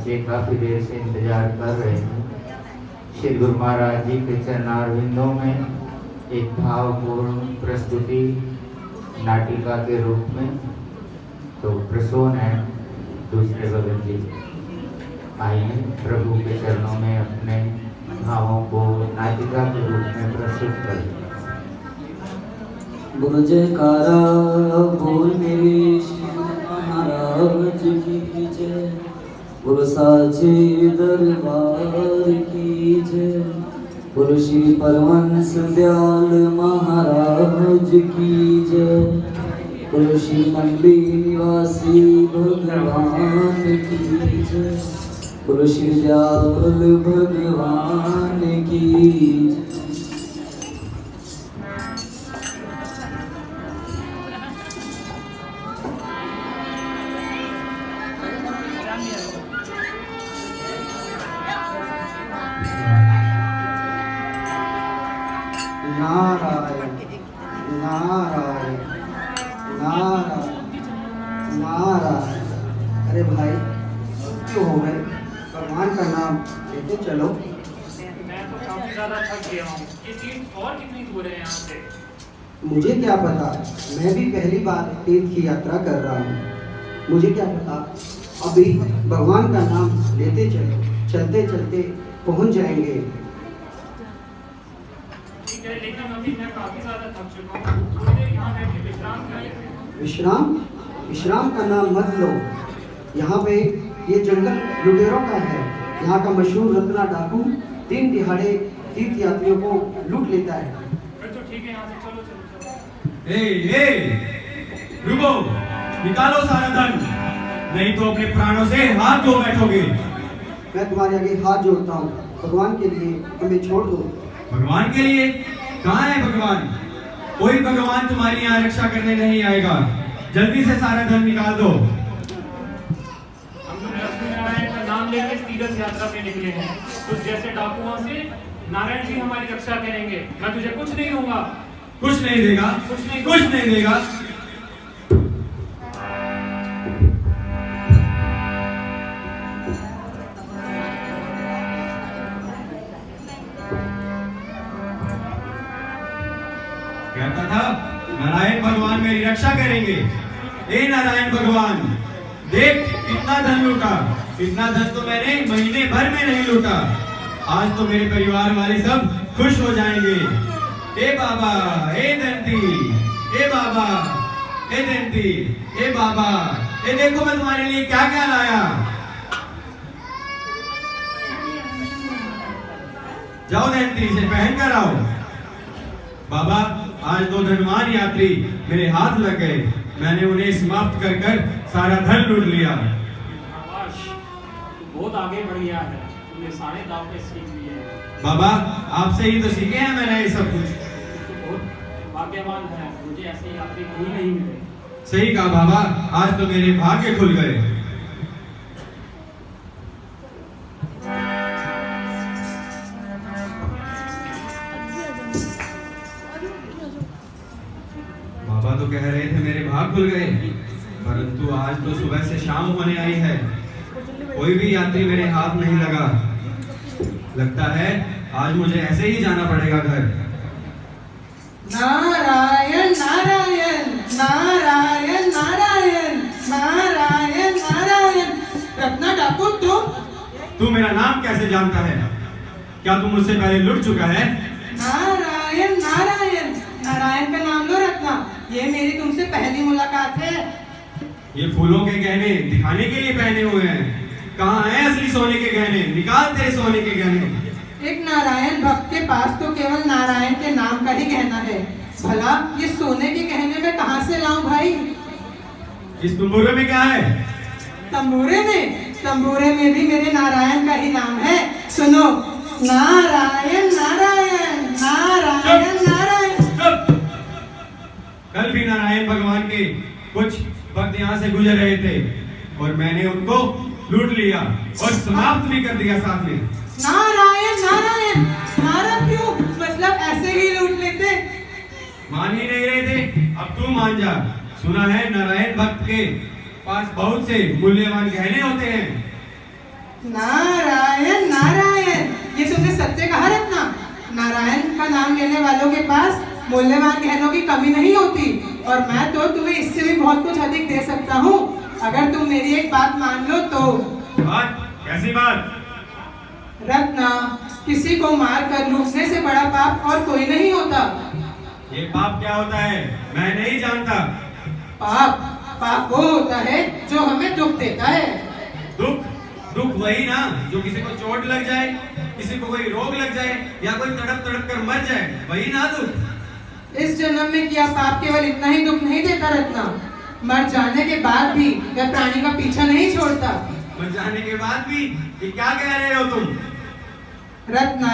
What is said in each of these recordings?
बच्चे काफ़ी देर से इंतज़ार कर रहे हैं श्री गुरु महाराज जी के चरणारविंदों में एक भावपूर्ण प्रस्तुति नाटिका के रूप में। तो प्रसून है दूसरे भगत जी, आइए प्रभु के चरणों में अपने भावों को नाटिका के रूप में प्रस्तुत करें। बोल जयकारा बोल मेरे श्री महाराज की जय, बोल साचे दरबार की जय, बोल श्री परमहंस दयाल महाराज की जय, बोल श्री मंडी निवासी भगवान की जय, बोल श्री दयाल भगवान की जय। नारायण नारायण नारायण नारायण। अरे भाई क्यों हो गए? भगवान का नाम लेते चलो। मैं तो काफी ज्यादा थक गया हूँ। ये तीर्थ और कितनी दूर है यहाँ से? मुझे क्या पता, मैं भी पहली बार तीर्थ की यात्रा कर रहा हूँ। मुझे क्या पता, अभी भगवान का नाम लेते चलो, चलते चलते पहुँच जाएंगे। ठीक है, लेकिन अभी मैं काफी ज्यादा थक चुका हूँ। थोड़ी देर यहाँ बैठे विश्राम कर लेते हैं। विश्राम? विश्राम का नाम मत लो। यहाँ पे ये जंगल लुटेरों का है। यहाँ का मशहूर रत्ना डाकू दिन दिहाड़े तीर्थ यात्रियों को लूट लेता है। फिर तो ठीक है, यहाँ से चलो चलो चलो। रुको, निकालो सारा धन, नहीं तो अपने प्राणों से हाथ धो बैठोगे। मैं तुम्हारे आगे हाथ जोड़ता हूँ, भगवान के लिए हमें छोड़ दो। भगवान के लिए? कहाँ है भगवान? कोई भगवान तुम्हारी यहाँ रक्षा करने नहीं आएगा। जल्दी से सारा धन निकाल दो। हम लोग लक्ष्मी नारायण का नाम लेकर तीर्थ यात्रा पे निकले हैं। कुछ जैसे डाकुओं से नारायण जी हमारी रक्षा करेंगे। मैं तुझे कुछ नहीं दूंगा। कुछ नहीं देगा? कुछ नहीं देगा। कहता था नारायण भगवान मेरी रक्षा करेंगे। ए नारायण भगवान, देख कितना धन लूटा। इतना धन तो मैंने महीने भर में नहीं लूटा। आज तो मेरे परिवार वाले सब खुश हो जाएंगे। ए बाबा, ए दंती, ए बाबा, ए दंती, ए बाबा, ए देखो मैं तुम्हारे लिए क्या क्या लाया। जाओ दंती, इसे पहन कर आओ। बाबा, आज दो धनवान यात्री मेरे हाथ लग गए। मैंने उन्हें समाप्त कर कर सारा धन लूट लिया। आकाश, तू बहुत आगे बढ़ गया है। तुमने सारे दाव सीख लिए हैं। बाबा, आपसे ही तो सीखे हैं मैंने ये सब कुछ। तू बहुत भाग्यवान है। मुझे ऐसे यात्री कहीं नहीं मिले। सही कहा बाबा, आज तो मेरे भाग्य खुल गए। बाबा तो कह रहे थे मेरे भाग खुल गए, परंतु आज तो सुबह से शाम होने आई है, कोई भी यात्री मेरे हाथ नहीं लगा। लगता है आज मुझे ऐसे ही जाना पड़ेगा घर। नारायण नारायण नारायण नारायण नारायण नारायण। रत्ना डाकू तू मेरा नाम कैसे जानता है? क्या तू मुझसे पहले लुट चुका है? नारायण नारायण नारायण का नाम लो रत्ना। ये मेरी तुमसे पहली मुलाकात है। ये फूलों के गहने दिखाने के लिए पहने हुए हैं। कहाँ हैं असली सोने के गहने? निकाल तेरे सोने के गहने। एक नारायण भक्त के पास तो केवल नारायण के नाम का ही गहना है। भला ये सोने के गहने में कहाँ से लाऊं भाई? इस तंबूरे में क्या है? तंबूरे में भी मेरे नारायण का ही नाम है। सुनो, नारायण नारायण नारायण नारायण। कल भी नारायण भगवान के कुछ भक्त यहाँ से गुजर रहे थे और मैंने उनको लूट लिया और समाप्त भी कर दिया साथ में। नारायण नारायण मारा क्यों? मतलब ऐसे ही लूट लेते? मान ही नहीं रहे थे, अब तू मान जा। सुना है नारायण भक्त के पास बहुत से मूल्यवान गहने होते हैं। नारायण नारायण, ये तुमने सत्य कहा रत्ना। नारायण का नाम लेने वालों के पास मूल्यवान गहनों की कमी नहीं होती, और मैं तो तुम्हें इससे भी बहुत कुछ अधिक दे सकता हूँ, अगर तुम मेरी एक बात मान लो तो। बात? कैसी बात? रत्ना, किसी को मार कर लूटने से बड़ा पाप और कोई नहीं होता। ये पाप क्या होता है? मैं नहीं जानता। पाप पाप वो होता है जो हमें दुख देता है। दुख? दुख वही ना जो किसी को चोट लग जाए, किसी को कोई रोग लग जाए, या कोई तड़प तड़प कर मर जाए, वही ना दुख। इस जन्म में किया पाप केवल इतना ही दुख नहीं देता रत्ना, मर जाने के बाद भी वह प्राणी का पीछा नहीं छोड़ता। मर जाने के बाद भी? ये क्या कह रहे हो तुम? रत्ना,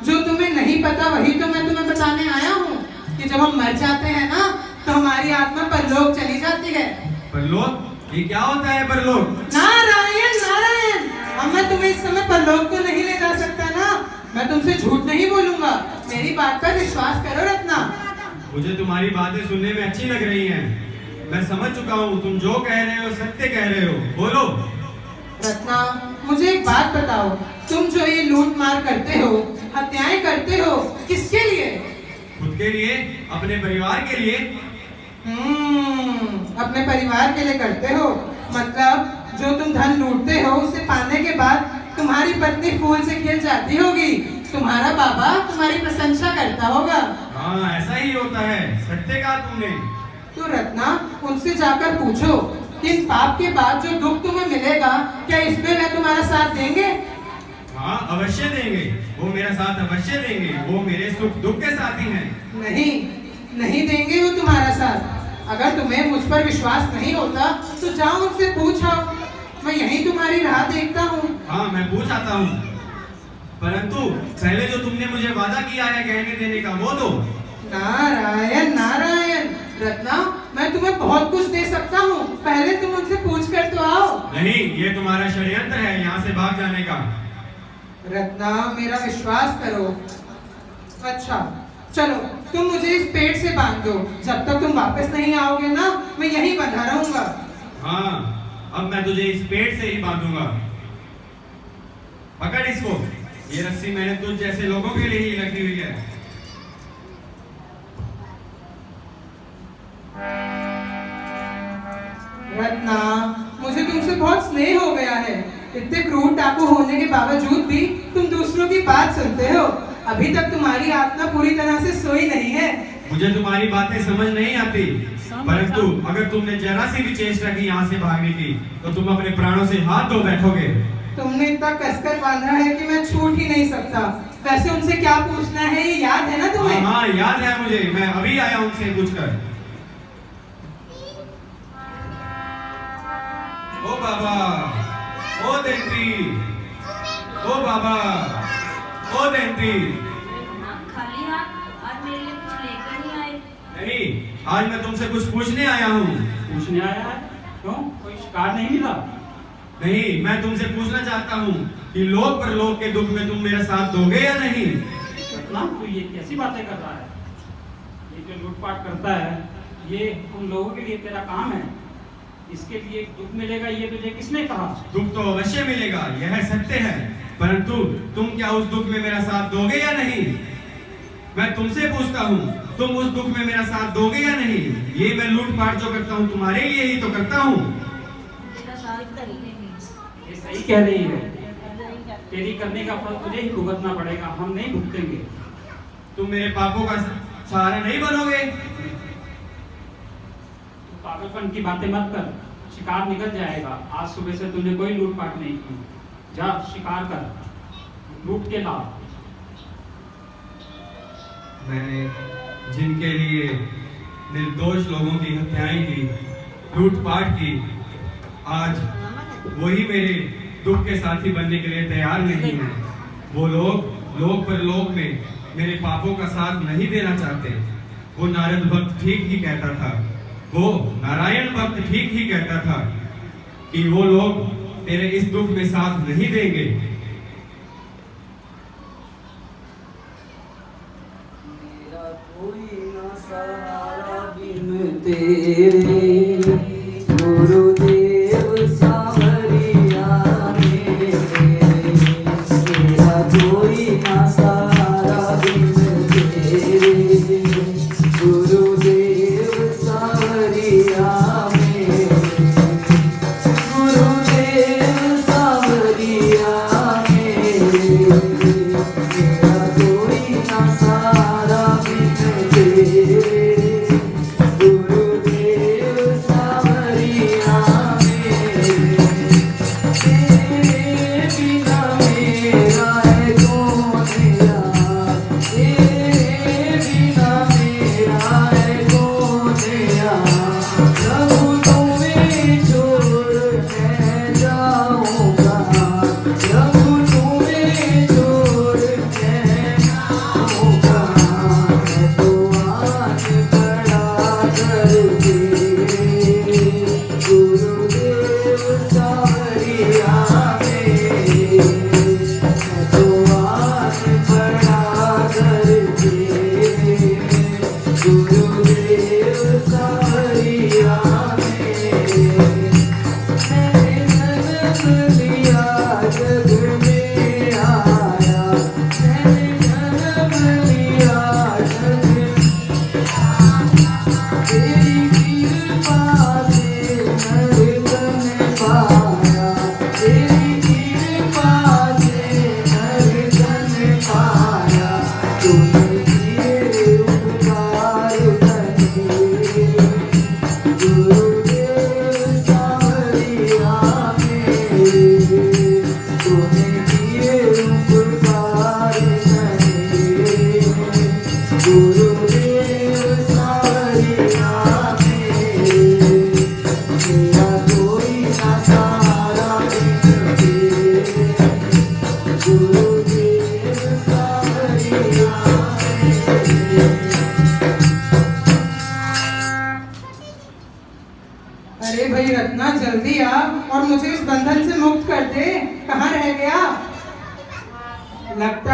जो तुम्हें नहीं पता वही तो मैं तुम्हें बताने आया हूँ, कि जब हम मर जाते हैं ना तो हमारी आत्मा परलोक चली जाती है। परलोक? ये क्या होता है परलोक? नारायण नारायण, अब मैं तुम्हें इस समय परलोक तो नहीं ले जा सकता ना, मैं तुमसे झूठ नहीं बोलूंगा, मेरी बात पर विश्वास करो रत्ना। मुझे तुम्हारी बातें सुनने में अच्छी लग रही हैं। मैं समझ चुका हूँ तुम जो कह रहे हो सत्य कह रहे हो। बोलो। रत्ना, मुझे एक बात बताओ, तुम जो ये लूट मार करते हो, हत्याएं करते हो, किसके लिए? खुद के लिए, अपने परिवार के लिए। अपने परिवार के लिए करते हो, मतलब जो तुम धन लूटते हो उसे पाने के बाद तुम्हारी पत्नी फूल से खिल जाती होगी, तुम्हारा बाबा तुम्हारी प्रशंसा करता होगा। हाँ, ऐसा ही होता है, सत्य कहा तुमने। तो रत्ना, उनसे जाकर पूछो कि इन पाप के बाद जो दुख तुम्हें मिलेगा, क्या इसमें वह तुम्हारा साथ देंगे? हाँ, अवश्य देंगे, वो मेरा साथ अवश्य देंगे, वो मेरे सुख दुख के साथी हैं। नहीं, नहीं देंगे वो तुम्हारा साथ। अगर तुम्हें मुझ पर विश्वास नहीं होता तो जाओ उनसे पूछो, मैं यहीं तुम्हारी राह देखता हूँ। हाँ, मैं पूछ आता हूँ, परंतु पहले जो तुमने मुझे वादा किया है गहने देने का वो दो। नारायण नारायण, रत्ना, मैं तुम्हें बहुत कुछ दे सकता हूँ, पहले तुम उनसे पूछ कर तो आओ। नहीं, ये तुम्हारा षड्यंत्र है यहाँ से भाग जाने का। रत्ना, मेरा विश्वास करो। अच्छा चलो, तुम मुझे इस पेड़ से बांध दो, जब तक तुम वापस नहीं आओगे ना मैं यहीं बंधा रहूंगा। हाँ, अब मैं तुझे इस पेड़ से ही बांधूंगा। पकड़ इसको, ये रस्सी मैंने तुझ जैसे लोगों के लिए ही लगी हुई है। रत्ना, मुझे तुमसे बहुत स्नेह हो गया है, इतने क्रूर डाकू होने के बावजूद भी तुम दूसरों की बात सुनते हो। अभी तक तुम्हारी आत्मा पूरी तरह से सोई नहीं है। मुझे तुम्हारी बातें समझ नहीं आती, परंतु अगर तुमने जरा सी भी चेष्टा की यहाँ से भागने की तो तुम अपने प्राणों से हाथ धो बैठोगे। तुमने इतना कसकर बांधा है कि मैं छूट ही नहीं सकता। वैसे उनसे क्या पूछना है ये याद है ना तुम्हें? हाँ, याद है मुझे, मैं अभी आया उनसे पूछकर। ओ बाबा, ओ देंती, ओ बाबा, ओ देंती। खाली हाथ आज मेरे लिए कुछ लेकर नहीं आए? नहीं, आज मैं तुमसे कुछ पूछने आया हूँ। पूछने आया है? क्यों, कोई शिकार नहीं मिला? नहीं, मैं तुमसे पूछना चाहता हूँ कि लोक परलोक के दुख में तुम मेरा साथ दोगे या नहीं? रत्ना, तू ये कैसी बातें कर रहा है? ये जो लूटपाट करता है ये उन लोगों के लिए तेरा काम है, इसके लिए दुख मिलेगा ये तुझे किसने कहा? दुख तो अवश्य मिलेगा, यह सत्य है, परंतु तुम क्या उस दुख में मेरा साथ दोगे या नहीं? मैं तुमसे पूछता हूँ, तुम उस दुख में मेरा साथ दोगे या नहीं? ये मैं लूटपाट जो करता हूँ तुम्हारे लिए ही तो करता हूँ। ये सही कह रही है, तेरी करने का फल तुझे ही भुगतना पड़ेगा, हम नहीं भुगतेंगे। तुम मेरे पापों का सहारा नहीं बनोगे। पागलपन की बातें मत कर, शिकार निकल जाएगा। आज सुबह से तूने कोई लूटपाट नहीं की, जा शिकार कर, लूट के ला। मैंने जिनके लिए निर्दोष लोगों की हत्याएं की, लूटपाट की, आज वही मेरे दुख के साथी बनने के लिए तैयार नहीं है। वो लोग लोक परलोक में मेरे पापों का साथ नहीं देना चाहते। वो नारद भक्त ठीक ही कहता था, वो नारायण भक्त ठीक ही कहता था कि वो लोग तेरे इस दुख में साथ नहीं देंगे। मेरा कोई ना सहारा बिन तेरे, गुरुदेव सांवरिया मेरे।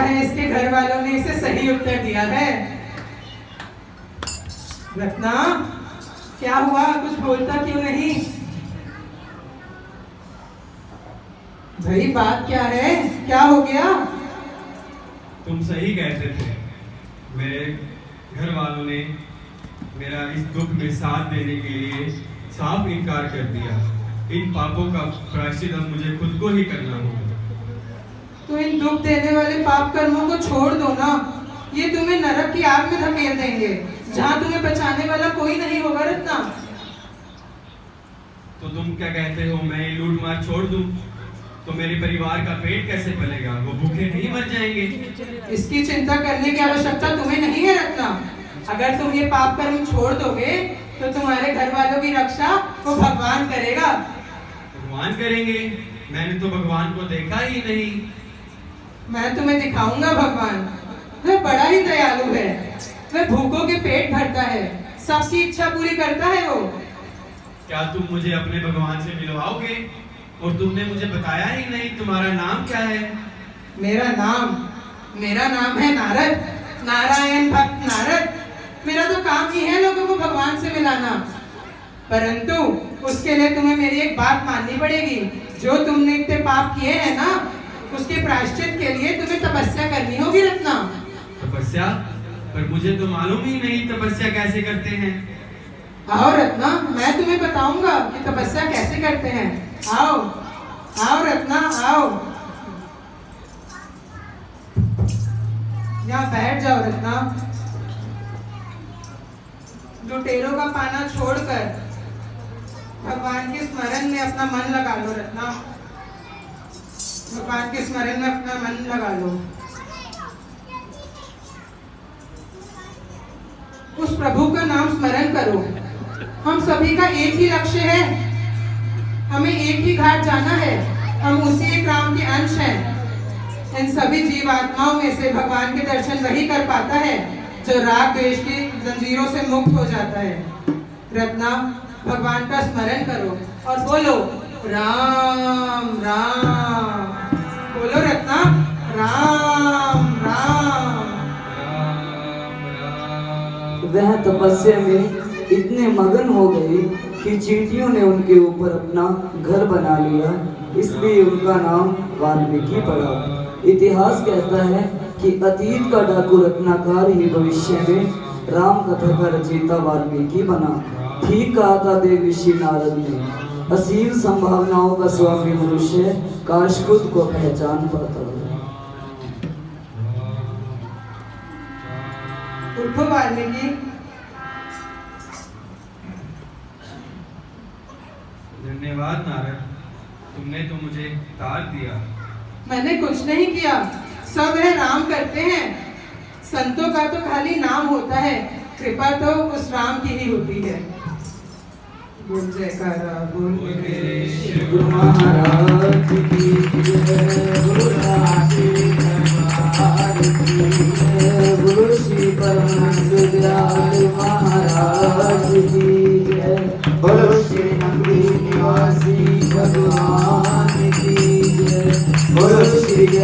है इसके घर वालों ने इसे सही उत्तर दिया है। रत्ना, क्या हुआ? कुछ बोलता क्यों नहीं? भाई बात क्या है? क्या हो गया? तुम सही कहते थे। मेरे घर वालों ने मेरा इस दुख में साथ देने के लिए साफ इनकार कर दिया। इन पापों का प्रायश्चित अब मुझे खुद को ही करना होगा। तो इन दुख देने वाले पाप कर्मों को छोड़ दो ना। ये तुम्हें नरक की आग में धकेल देंगे, जहाँ तुम्हें बचाने वाला कोई नहीं होगा। रत्ना, तो तुम क्या कहते हो, मैं ये लूट मार छोड़ दूं? तो मेरे परिवार का पेट कैसे पलेगा? वो भूखे नहीं मर जाएंगे? इसकी चिंता करने की आवश्यकता तुम्हें नहीं है रत्ना। अगर तुम ये पाप कर्म छोड़ दोगे तो तुम्हारे घर वालों की रक्षा वो भगवान करेगा। भगवान करेंगे? मैंने तो भगवान को देखा ही नहीं। मैं तुम्हें दिखाऊंगा भगवान। वह बड़ा ही दयालु है। वह भूखों के पेट भरता है, सबकी इच्छा पूरी करता है वो। क्या तुम मुझे अपने भगवान से मिलवाओगे? और तुमने मुझे बताया ही नहीं, तुम्हारा नाम क्या है? मेरा नाम है नारद, नारायण भक्त नारद। मेरा तो काम ही है लोगों को भगवान से मिलाना। परंतु उसके लिए तुम्हें मेरी एक बात माननी पड़ेगी। जो तुमने इतने पाप किए हैं ना, उसके प्रायश्चित के लिए तुम्हें तपस्या करनी होगी रत्ना। तपस्या? पर मुझे तो मालूम ही नहीं तपस्या कैसे करते हैं। आओ रत्ना, मैं तुम्हें बताऊंगा कि तपस्या कैसे करते हैं। आओ आओ रत्ना, आओ। यहाँ बैठ जाओ रत्ना। लुटेरों का पाना छोड़कर भगवान के स्मरण में अपना मन लगा लो रत्ना। भगवान के स्मरण में अपना मन लगा लो। उस प्रभु का नाम स्मरण करो। हम सभी का एक ही लक्ष्य है, हमें एक ही घाट जाना है। हम उसी एक राम के अंश हैं। इन सभी जीवात्माओं में से भगवान के दर्शन वही कर पाता है जो राग द्वेष की जंजीरों से मुक्त हो जाता है। रत्ना, भगवान का स्मरण करो और बोलो राम राम। बोलो रत्ना, राम राम। वह तपस्या में इतने मगन हो गए कि चींटियों ने उनके ऊपर अपना घर बना लिया, इसलिए उनका नाम वाल्मीकि पड़ा। इतिहास कहता है कि अतीत का डाकू रत्नाकर ही भविष्य में राम कथा का रचयिता वाल्मीकि बना। ठीक कहा था देव ऋषि नारद ने, असीम संभावनाओं का स्वामी मनुष्य काश खुद को पहचान पाता। उठो वाल्मीकि। धन्यवाद नारद, तुमने तो मुझे तार दिया। मैंने कुछ नहीं किया, सब है राम करते हैं। संतों का तो खाली नाम होता है, कृपा तो उस राम की ही होती है। बोल जयकारा बोल श्री गुरु महाराज की जय।